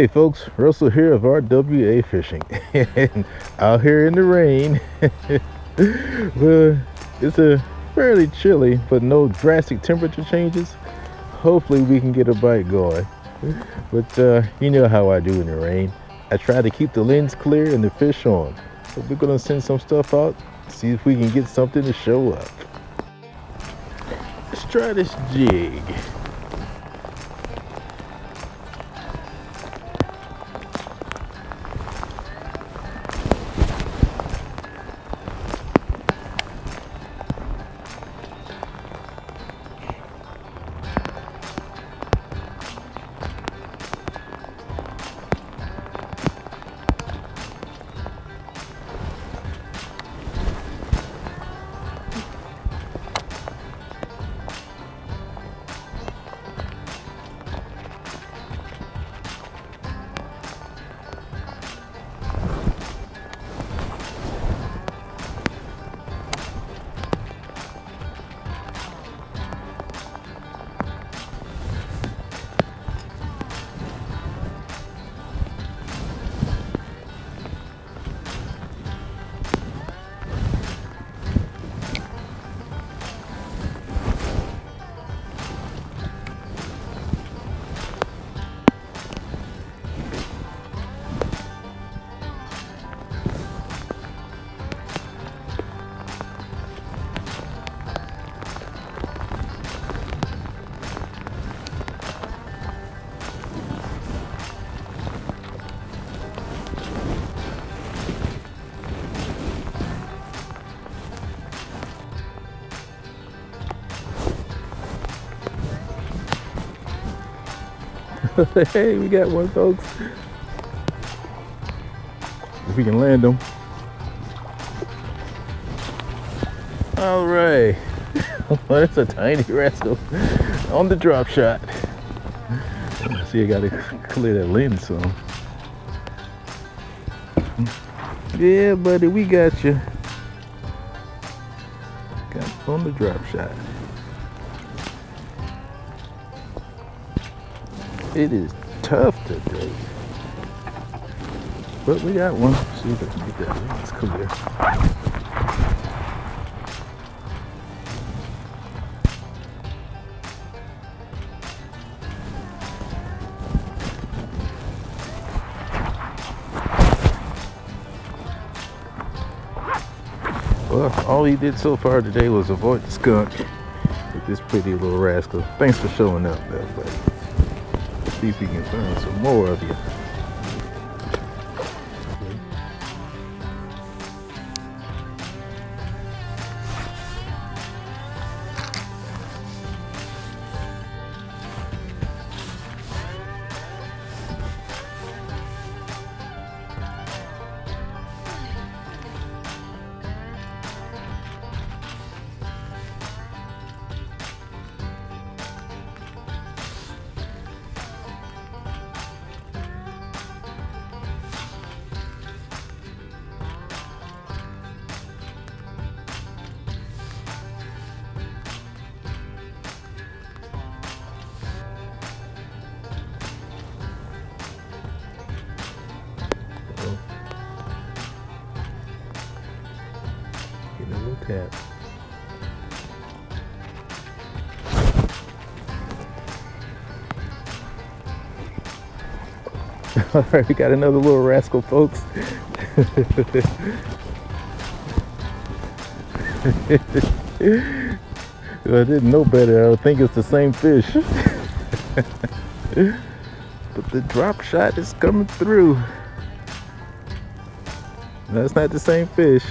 Hey folks, Russell here of RWA Fishing. And out here in the rain. Well, it's a fairly chilly, but no drastic temperature changes. Hopefully we can get a bite going. But you know how I do in the rain. I try to keep the lens clear and the fish on. So we're gonna send some stuff out, see if we can get something to show up. Let's try this jig. Hey, we got one, folks. If we can land them. All right. That's a tiny rascal on the drop shot. See, I gotta clear that lens some. Yeah, buddy, we got you. Got on the drop shot. It is tough today, but we got one. See if I can get that lens clear. Well, all he did so far today was avoid the skunk with this pretty little rascal. Thanks for showing up, though, buddy. See if we can find some more of you. Get a little tap. All right, we got another little rascal, folks. Well, I didn't know better. I would think it's the same fish. But the drop shot is coming through. That's not the same fish.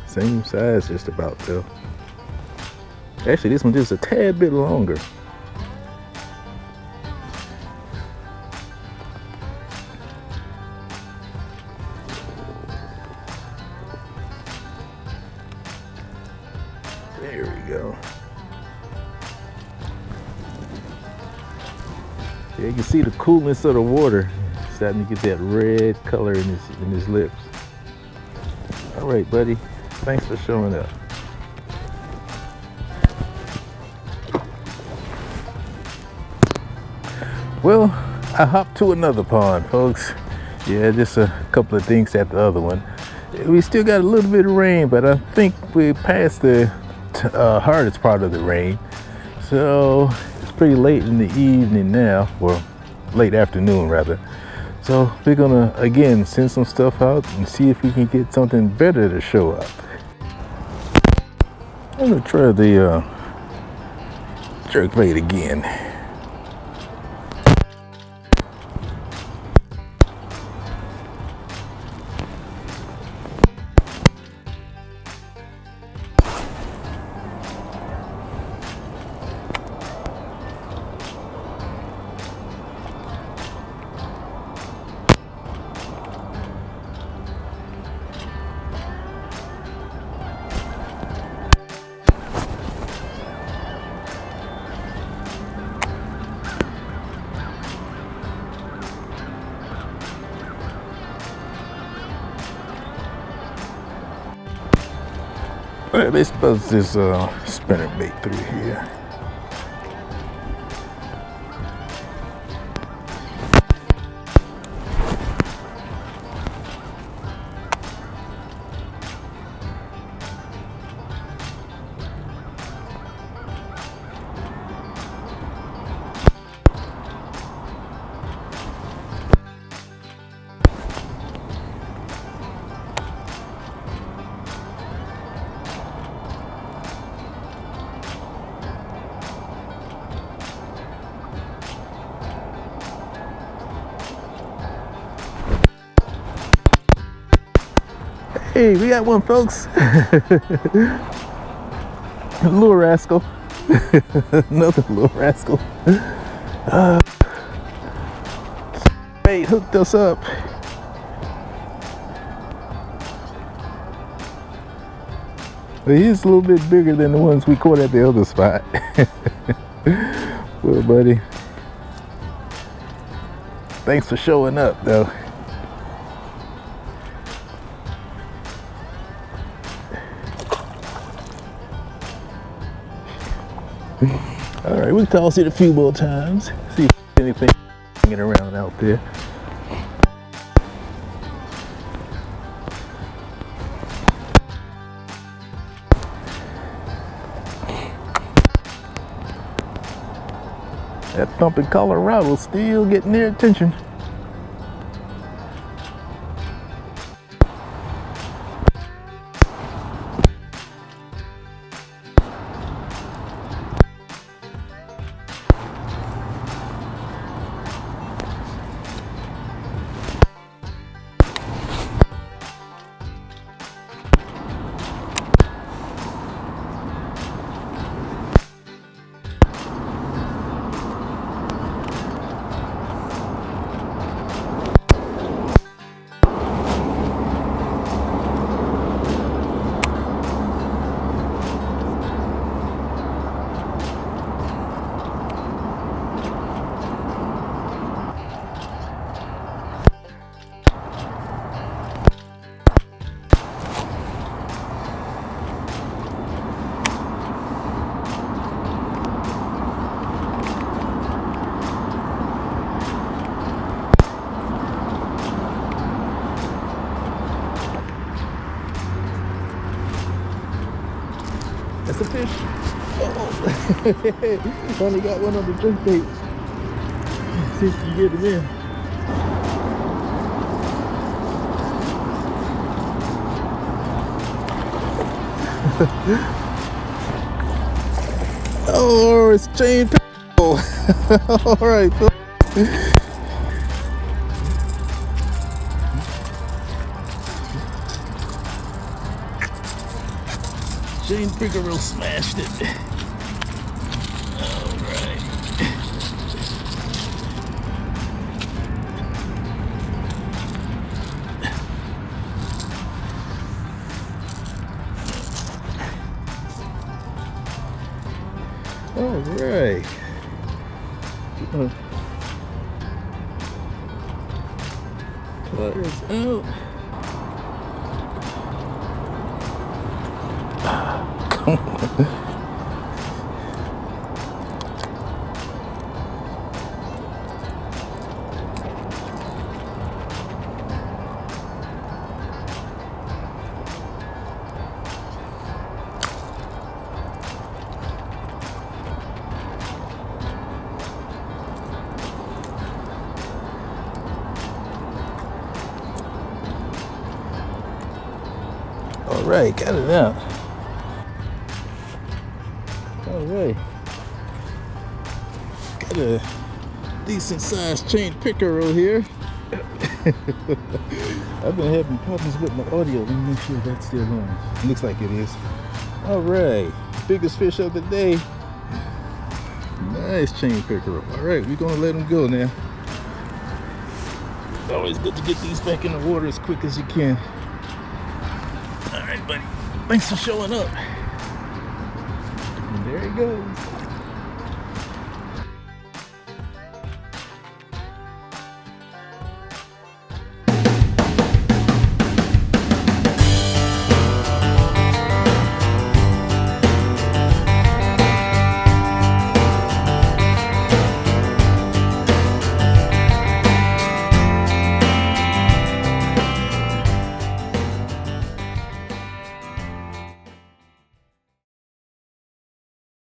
Same size just about though. Actually, this one just a tad bit longer. There we go. Yeah, you can see the coolness of the water. Starting to get that red color in his lips. All right, buddy. Thanks for showing up. Well, I hopped to another pond, folks. Yeah, just a couple of things at the other one. We still got a little bit of rain, but I think we passed the hardest part of the rain. So it's pretty late in the evening now, or late afternoon rather. So we're gonna again send some stuff out and see if we can get something better to show up. I'm gonna try the jerk bait again. All right, let's buzz this spinner bait through here. Hey, we got one, folks. Little rascal. Another little rascal. Bait hooked us up. But he's a little bit bigger than the ones we caught at the other spot. Well, buddy. Thanks for showing up, though. All right, we'll toss it a few more times. See if there's anything hanging around out there. That thumping Colorado still getting their attention. That's a fish. Oh, finally got one on the jerk bait. See if you can get him in. Oh, it's chain. All right. Jane Pickerel smashed it. All right. All right. Clutters out. right, got it out. All right. Got a decent sized chain pickerel here. I've been having problems with my audio. Let me make sure that's still on. Looks like it is. All right, biggest fish of the day. Nice chain pickerel. All right, we're gonna let him go now. Always good to get these back in the water as quick as you can. All right, buddy. Thanks for showing up. And there he goes.